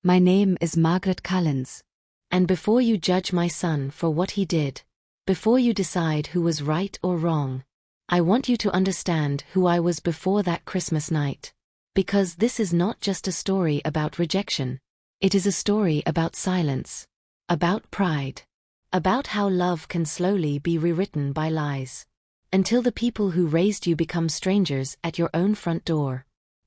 My name is Margaret Cullens. And before you judge my son for what he did, before you decide who was right or wrong, I want you to understand who I was before that Christmas night. Because this is not just a story about rejection. It is a story about silence, about pride, about how love can slowly be rewritten by lies, until the people who raised you become strangers at your own front door.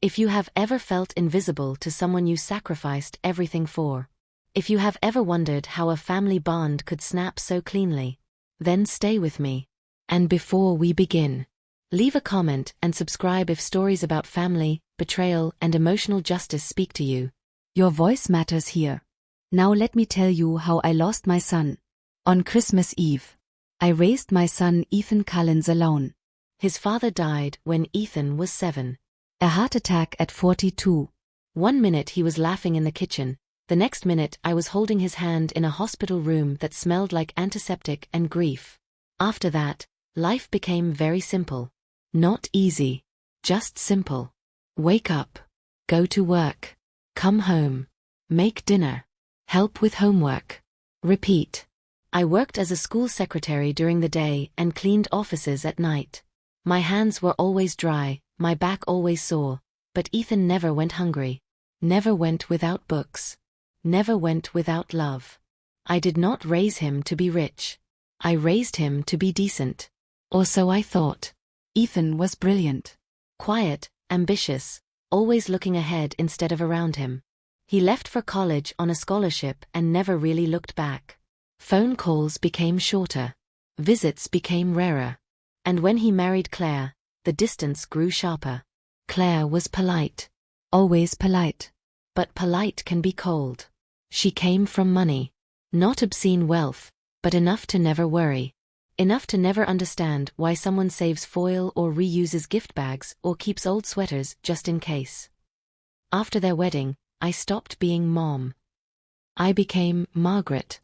If you have ever felt invisible to someone you sacrificed everything for, if you have ever wondered how a family bond could snap so cleanly, then stay with me. And before we begin, leave a comment and subscribe if stories about family, betrayal, and emotional justice speak to you. Your voice matters here. Now let me tell you how I lost my son. On Christmas Eve, I raised my son Ethan Cullens alone. His father died when Ethan was 7. A heart attack at 42. One minute he was laughing in the kitchen, the next minute I was holding his hand in a hospital room that smelled like antiseptic and grief. After that, life became very simple. Not easy, just simple. Wake up, go to work, come home, make dinner, help with homework, repeat. I worked as a school secretary during the day and cleaned offices at night. My hands were always dry, my back always sore, but Ethan never went hungry, never went without books, never went without love. I did not raise him to be rich. I raised him to be decent. Or so I thought. Ethan was brilliant. Quiet, ambitious, always looking ahead instead of around him. He left for college on a scholarship and never really looked back. Phone calls became shorter. Visits became rarer. And when he married Claire, the distance grew sharper. Claire was polite. Always polite. But polite can be cold. She came from money. Not obscene wealth, but enough to never worry. Enough to never understand why someone saves foil or reuses gift bags or keeps old sweaters just in case. After their wedding, I stopped being Mom. I became Margaret.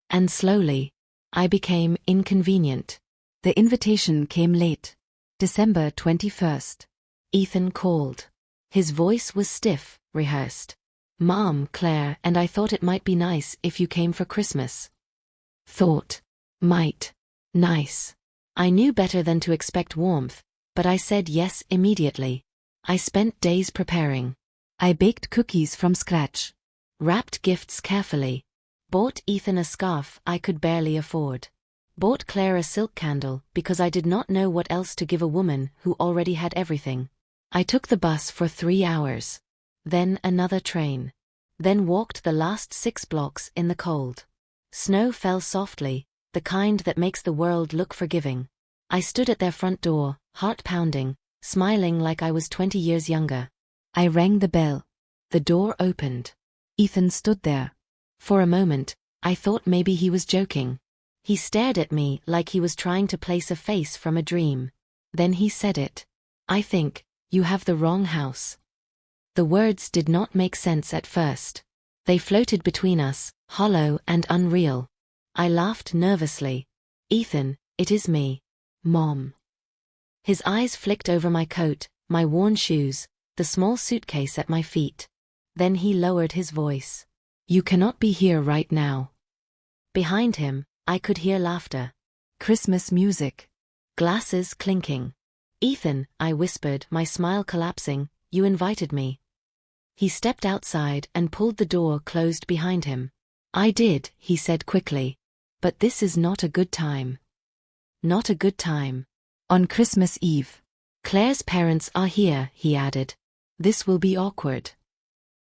And slowly, I became inconvenient. The invitation came late. December 21st. Ethan called. His voice was stiff, rehearsed. Mom, Claire, and I thought it might be nice if you came for Christmas. Thought. Might. Nice. I knew better than to expect warmth, but I said yes immediately. I spent days preparing. I baked cookies from scratch. Wrapped gifts carefully. Bought Ethan a scarf I could barely afford. Bought Claire a silk candle because I did not know what else to give a woman who already had everything. I took the bus for 3 hours. Then another train. Then walked the last 6 blocks in the cold. Snow fell softly, the kind that makes the world look forgiving. I stood at their front door, heart pounding, smiling like I was 20 years younger. I rang the bell. The door opened. Ethan stood there. For a moment, I thought maybe he was joking. He stared at me like he was trying to place a face from a dream. Then he said it. I think, you have the wrong house. The words did not make sense at first. They floated between us, hollow and unreal. I laughed nervously. Ethan, it is me. Mom. His eyes flicked over my coat, my worn shoes, the small suitcase at my feet. Then he lowered his voice. You cannot be here right now. Behind him, I could hear laughter. Christmas music. Glasses clinking. Ethan, I whispered, my smile collapsing, you invited me. He stepped outside and pulled the door closed behind him. I did, he said quickly. But this is not a good time. Not a good time. On Christmas Eve. Claire's parents are here, he added. This will be awkward.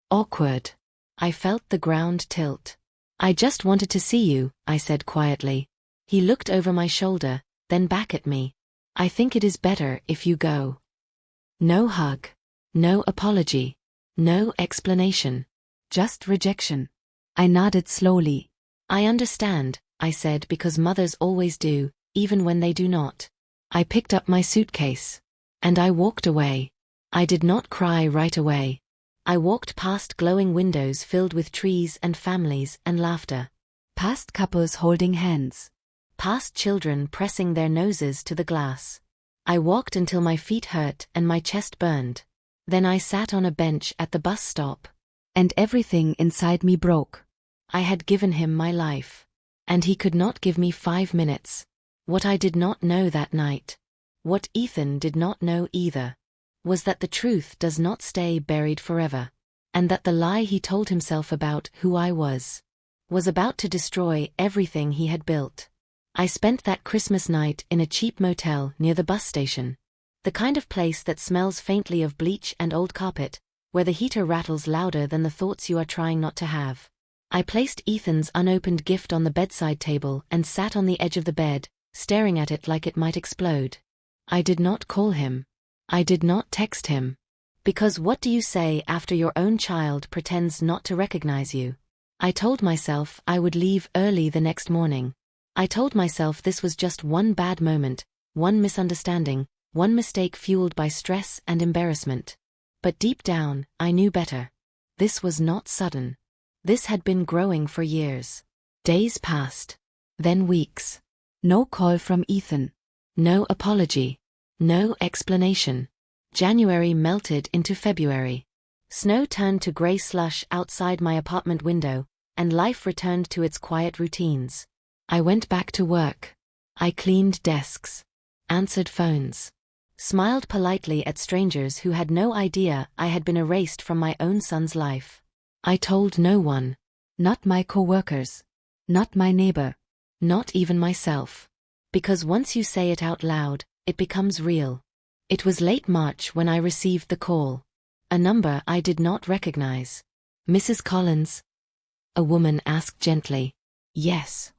Awkward. I felt the ground tilt. I just wanted to see you, I said quietly. He looked over my shoulder, then back at me. I think it is better if you go. No hug. No apology. No explanation. Just rejection. I nodded slowly. I understand, I said, because mothers always do, even when they do not. I picked up my suitcase. And I walked away. I did not cry right away. I walked past glowing windows filled with trees and families and laughter. Past couples holding hands. Past children pressing their noses to the glass. I walked until my feet hurt and my chest burned. Then I sat on a bench at the bus stop. And everything inside me broke. I had given him my life. And he could not give me 5 minutes. What I did not know that night, what Ethan did not know either, was that the truth does not stay buried forever, and that the lie he told himself about who I was about to destroy everything he had built. I spent that Christmas night in a cheap motel near the bus station. The kind of place that smells faintly of bleach and old carpet, where the heater rattles louder than the thoughts you are trying not to have. I placed Ethan's unopened gift on the bedside table and sat on the edge of the bed, staring at it like it might explode. I did not call him. I did not text him. Because what do you say after your own child pretends not to recognize you? I told myself I would leave early the next morning. I told myself this was just one bad moment, one misunderstanding, one mistake fueled by stress and embarrassment. But deep down, I knew better. This was not sudden. This had been growing for years. Days passed. Then weeks. No call from Ethan. No apology. No explanation. January melted into February. Snow turned to gray slush outside my apartment window, and life returned to its quiet routines. I went back to work. I cleaned desks. Answered phones. Smiled politely at strangers who had no idea I had been erased from my own son's life. I told no one. Not my coworkers. Not my neighbor. Not even myself. Because once you say it out loud, it becomes real. It was late March when I received the call. A number I did not recognize. Mrs. Collins? A woman asked gently. Yes.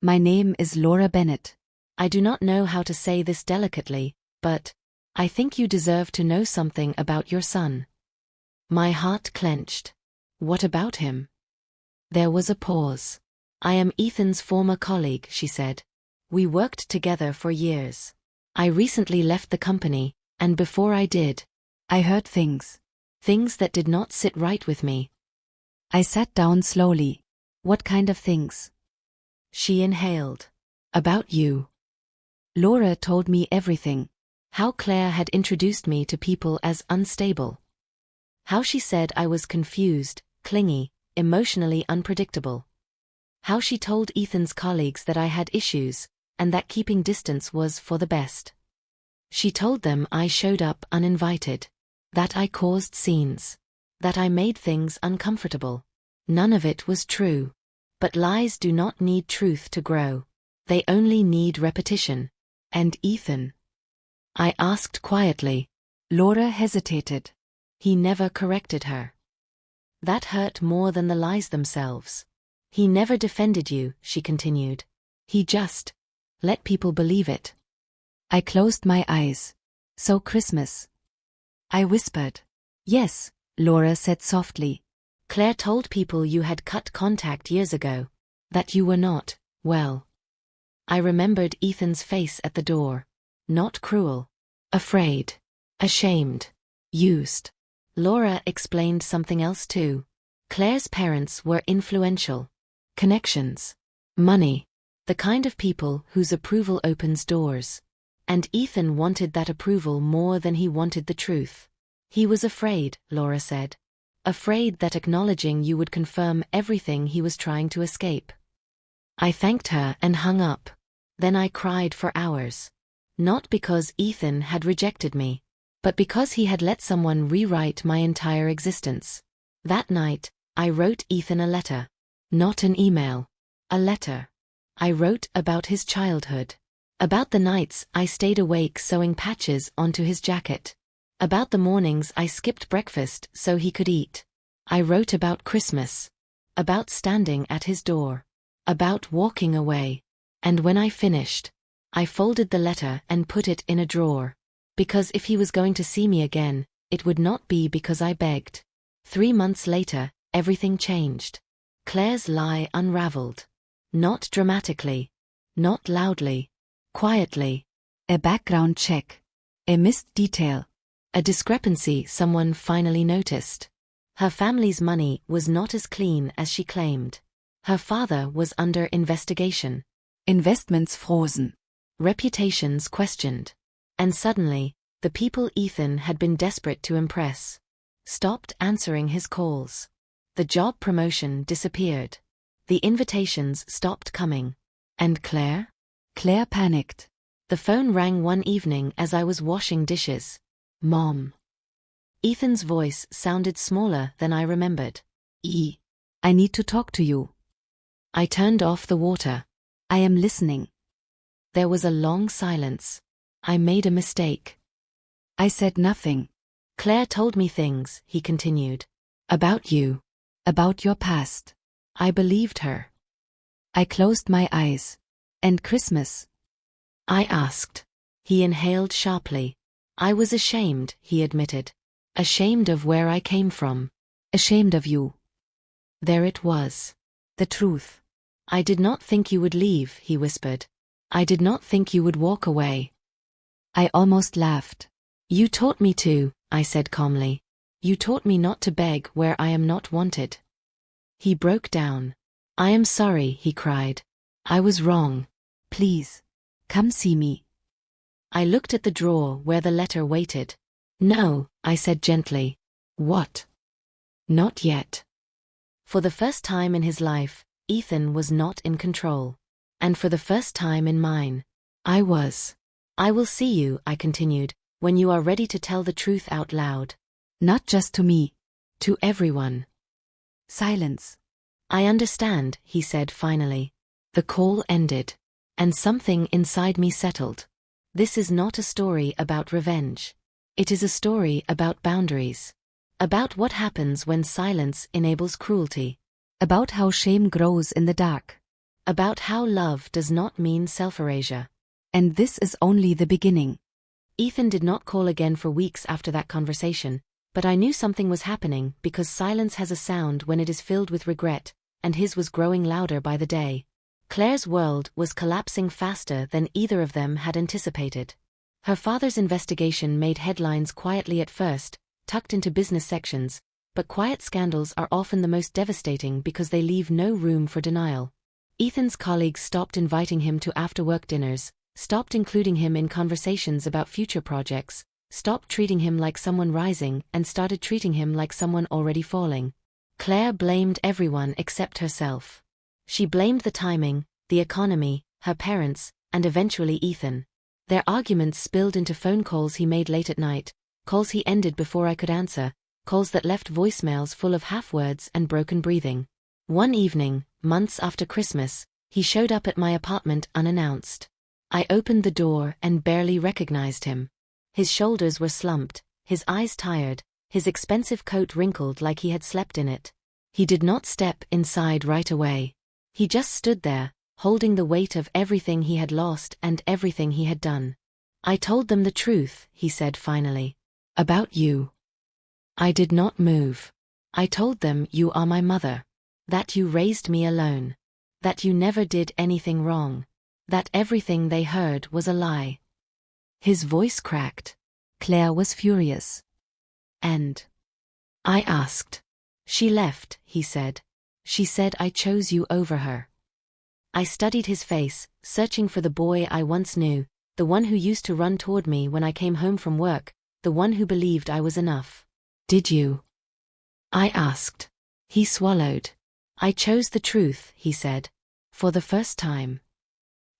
My name is Laura Bennett. I do not know how to say this delicately, but I think you deserve to know something about your son. My heart clenched. What about him? There was a pause. I am Ethan's former colleague, she said. We worked together for years. I recently left the company, and before I did, I heard things. Things that did not sit right with me. I sat down slowly. What kind of things? She inhaled. About you. Laura told me everything. How Claire had introduced me to people as unstable. How she said I was confused, clingy, emotionally unpredictable. How she told Ethan's colleagues that I had issues, and that keeping distance was for the best. She told them I showed up uninvited. That I caused scenes. That I made things uncomfortable. None of it was true. But lies do not need truth to grow. They only need repetition. And Ethan? I asked quietly. Laura hesitated. He never corrected her. That hurt more than the lies themselves. He never defended you, she continued. He just let people believe it. I closed my eyes. So Christmas. I whispered. Yes, Laura said softly. Claire told people you had cut contact years ago. That you were not, well. I remembered Ethan's face at the door. Not cruel. Afraid. Ashamed. Used. Laura explained something else too. Claire's parents were influential. Connections. Money. The kind of people whose approval opens doors. And Ethan wanted that approval more than he wanted the truth. He was afraid, Laura said. Afraid that acknowledging you would confirm everything he was trying to escape. I thanked her and hung up. Then I cried for hours. Not because Ethan had rejected me, but because he had let someone rewrite my entire existence. That night, I wrote Ethan a letter. Not an email. A letter. I wrote about his childhood. About the nights I stayed awake sewing patches onto his jacket. About the mornings I skipped breakfast so he could eat. I wrote about Christmas. About standing at his door. About walking away. And when I finished, I folded the letter and put it in a drawer. Because if he was going to see me again, it would not be because I begged. 3 months later, everything changed. Claire's lie unraveled. Not dramatically. Not loudly. Quietly. A background check. A missed detail. A discrepancy someone finally noticed. Her family's money was not as clean as she claimed. Her father was under investigation. Investments frozen. Reputations questioned. And suddenly, the people Ethan had been desperate to impress. stopped answering his calls. The job promotion disappeared. The invitations stopped coming. And Claire? Claire panicked. The phone rang one evening as I was washing dishes. Mom. Ethan's voice sounded smaller than I remembered. I need to talk to you. I turned off the water. I am listening. There was a long silence. I made a mistake. I said nothing. Claire told me things, he continued. About you. About your past. I believed her. I closed my eyes. And Christmas? I asked. He inhaled sharply. I was ashamed, he admitted. Ashamed of where I came from. Ashamed of you. There it was. The truth. I did not think you would leave, he whispered. I did not think you would walk away. I almost laughed. You taught me to, I said calmly. You taught me not to beg where I am not wanted. He broke down. I am sorry, he cried. I was wrong. Please. Come see me. I looked at the drawer where the letter waited. No, I said gently. What? Not yet. For the first time in his life, Ethan was not in control. And for the first time in mine, I was. I will see you, I continued, when you are ready to tell the truth out loud. Not just to me. To everyone. Silence. I understand, he said finally. The call ended. And something inside me settled. This is not a story about revenge. It is a story about boundaries. About what happens when silence enables cruelty. About how shame grows in the dark. About how love does not mean self-erasure. And this is only the beginning. Ethan did not call again for weeks after that conversation, but I knew something was happening because silence has a sound when it is filled with regret, and his was growing louder by the day. Claire's world was collapsing faster than either of them had anticipated. Her father's investigation made headlines quietly at first, tucked into business sections, but quiet scandals are often the most devastating because they leave no room for denial. Ethan's colleagues stopped inviting him to after-work dinners, stopped including him in conversations about future projects, stopped treating him like someone rising and started treating him like someone already falling. Claire blamed everyone except herself. She blamed the timing, the economy, her parents, and eventually Ethan. Their arguments spilled into phone calls he made late at night, calls he ended before I could answer, calls that left voicemails full of half-words and broken breathing. One evening, months after Christmas, he showed up at my apartment unannounced. I opened the door and barely recognized him. His shoulders were slumped, his eyes tired, his expensive coat wrinkled like he had slept in it. He did not step inside right away. He just stood there, holding the weight of everything he had lost and everything he had done. I told them the truth, he said finally. About you. I did not move. I told them you are my mother. That you raised me alone. That you never did anything wrong. That everything they heard was a lie. His voice cracked. Claire was furious. And? I asked. She left, he said. She said I chose you over her. I studied his face, searching for the boy I once knew, the one who used to run toward me when I came home from work, the one who believed I was enough. Did you? I asked. He swallowed. I chose the truth, he said. For the first time.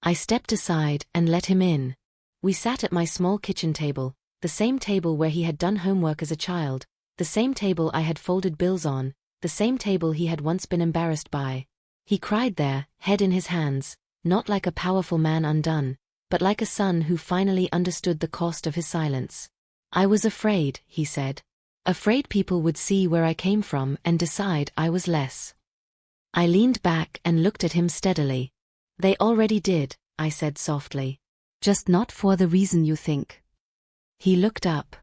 I stepped aside and let him in. We sat at my small kitchen table, the same table where he had done homework as a child, the same table I had folded bills on, the same table he had once been embarrassed by. He cried there, head in his hands, not like a powerful man undone, but like a son who finally understood the cost of his silence. I was afraid, he said. Afraid people would see where I came from and decide I was less. I leaned back and looked at him steadily. They already did, I said softly. Just not for the reason you think. He looked up.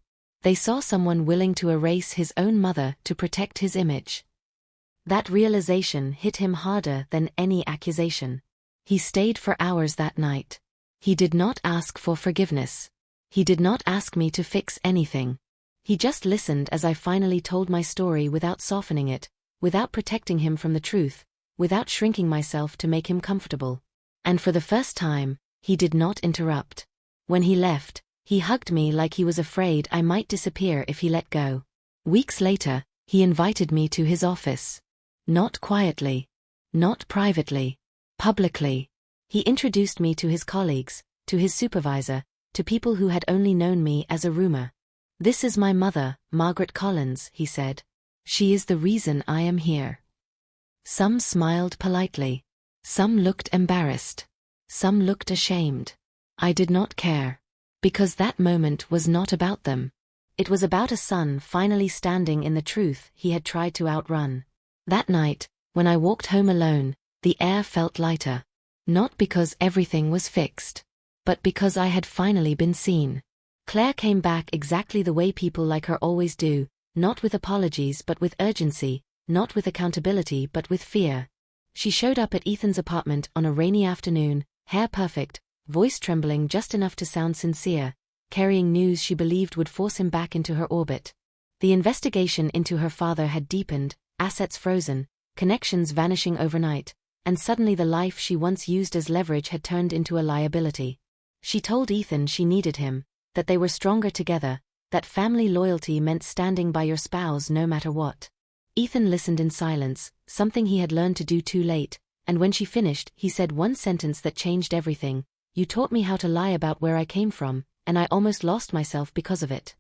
They saw someone willing to erase his own mother to protect his image. That realization hit him harder than any accusation. He stayed for hours that night. He did not ask for forgiveness. He did not ask me to fix anything. He just listened as I finally told my story without softening it, without protecting him from the truth, without shrinking myself to make him comfortable. And for the first time, he did not interrupt. When he left, he hugged me like he was afraid I might disappear if he let go. Weeks later, he invited me to his office. Not quietly. Not privately. Publicly. He introduced me to his colleagues, to his supervisor, to people who had only known me as a rumor. "This is my mother, Margaret Collins," he said. "She is the reason I am here." Some smiled politely. Some looked embarrassed. Some looked ashamed. I did not care. Because that moment was not about them. It was about a son finally standing in the truth he had tried to outrun. That night, when I walked home alone, the air felt lighter. Not because everything was fixed, but because I had finally been seen. Claire came back exactly the way people like her always do, not with apologies but with urgency, not with accountability but with fear. She showed up at Ethan's apartment on a rainy afternoon, hair perfect, voice trembling just enough to sound sincere, carrying news she believed would force him back into her orbit. The investigation into her father had deepened, assets frozen, connections vanishing overnight, and suddenly the life she once used as leverage had turned into a liability. She told Ethan she needed him, that they were stronger together, that family loyalty meant standing by your spouse no matter what. Ethan listened in silence, something he had learned to do too late, and when she finished, he said one sentence that changed everything: "You taught me how to lie about where I came from, and I almost lost myself because of it."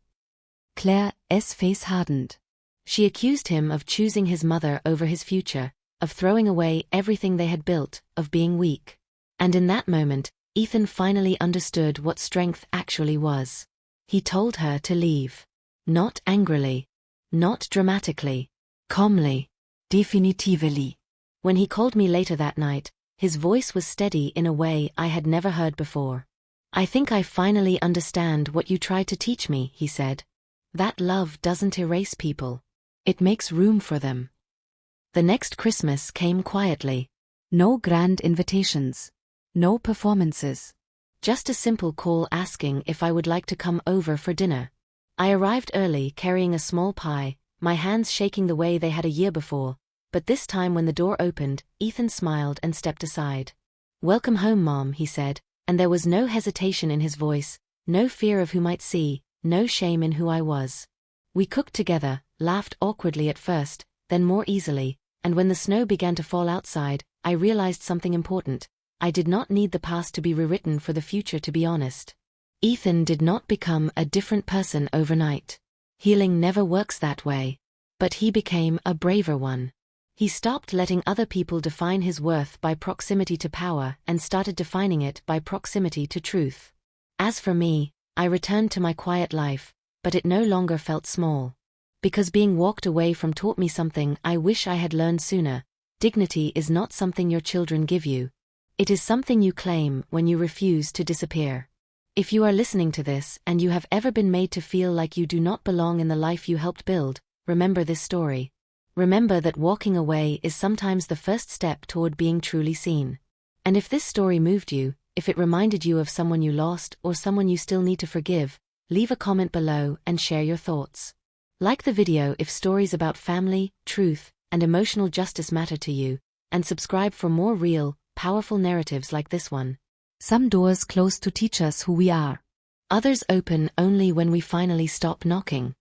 Claire's face hardened. She accused him of choosing his mother over his future, of throwing away everything they had built, of being weak. And in that moment, Ethan finally understood what strength actually was. He told her to leave. Not angrily. Not dramatically. Calmly. Definitively. When he called me later that night, his voice was steady in a way I had never heard before. "I think I finally understand what you tried to teach me," he said. "That love doesn't erase people. It makes room for them." The next Christmas came quietly. No grand invitations. No performances. Just a simple call asking if I would like to come over for dinner. I arrived early carrying a small pie, my hands shaking the way they had a year before, but this time when the door opened, Ethan smiled and stepped aside. "Welcome home, Mom," he said, and there was no hesitation in his voice, no fear of who might see, no shame in who I was. We cooked together, laughed awkwardly at first, then more easily, and when the snow began to fall outside, I realized something important. I did not need the past to be rewritten for the future, to be honest. Ethan did not become a different person overnight. Healing never works that way. But he became a braver one. He stopped letting other people define his worth by proximity to power and started defining it by proximity to truth. As for me, I returned to my quiet life, but it no longer felt small. Because being walked away from taught me something I wish I had learned sooner. Dignity is not something your children give you. It is something you claim when you refuse to disappear. If you are listening to this and you have ever been made to feel like you do not belong in the life you helped build, remember this story. Remember that walking away is sometimes the first step toward being truly seen. And if this story moved you, if it reminded you of someone you lost or someone you still need to forgive, leave a comment below and share your thoughts. Like the video if stories about family, truth, and emotional justice matter to you, and subscribe for more real, powerful narratives like this one. Some doors close to teach us who we are. Others open only when we finally stop knocking.